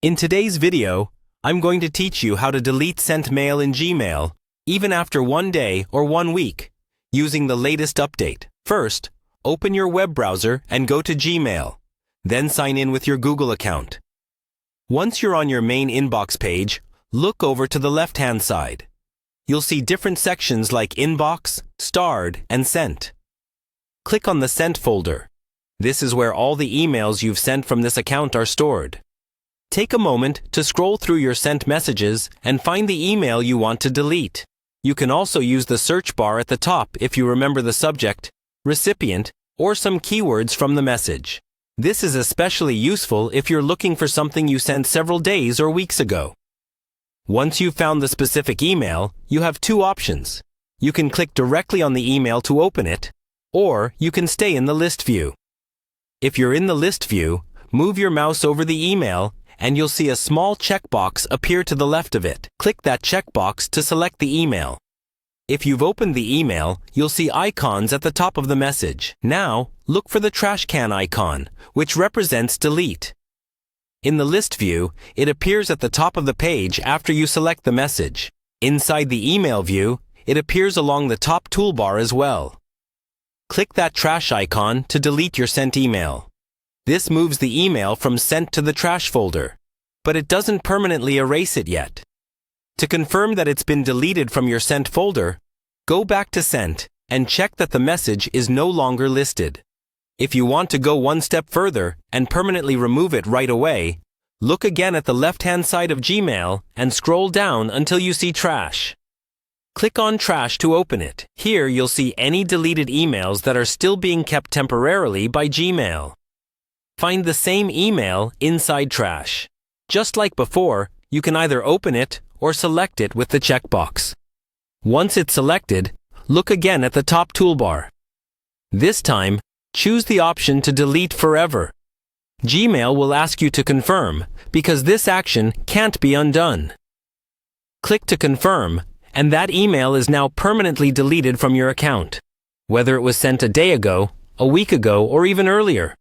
In today's video, I'm going to teach you how to delete sent mail in Gmail, even after 1 day or 1 week, using the latest update. First, open your web browser and go to Gmail. Then sign in with your Google account. Once you're on your main inbox page, look over to the left-hand side. You'll see different sections like Inbox, Starred, and Sent. Click on the Sent folder. This is where all the emails you've sent from this account are stored. Take a moment to scroll through your sent messages and find the email you want to delete. You can also use the search bar at the top if you remember the subject, recipient, or some keywords from the message. This is especially useful if you're looking for something you sent several days or weeks ago. Once you've found the specific email, you have 2 options. You can click directly on the email to open it, or you can stay in the list view. If you're in the list view, move your mouse over the email and you'll see a small checkbox appear to the left of it. Click that checkbox to select the email. If you've opened the email, you'll see icons at the top of the message. Now, look for the trash can icon, which represents delete. In the list view, it appears at the top of the page after you select the message. Inside the email view, it appears along the top toolbar as well. Click that trash icon to delete your sent email. This moves the email from sent to the trash folder, but it doesn't permanently erase it yet. To confirm that it's been deleted from your sent folder, go back to Sent and check that the message is no longer listed. If you want to go one step further and permanently remove it right away, look again at the left-hand side of Gmail and scroll down until you see Trash. Click on Trash to open it. Here you'll see any deleted emails that are still being kept temporarily by Gmail. Find the same email inside Trash. Just like before, you can either open it or select it with the checkbox. Once it's selected, look again at the top toolbar. This time, choose the option to delete forever. Gmail will ask you to confirm, because this action can't be undone. Click to confirm, and that email is now permanently deleted from your account, whether it was sent a day ago, a week ago, or even earlier.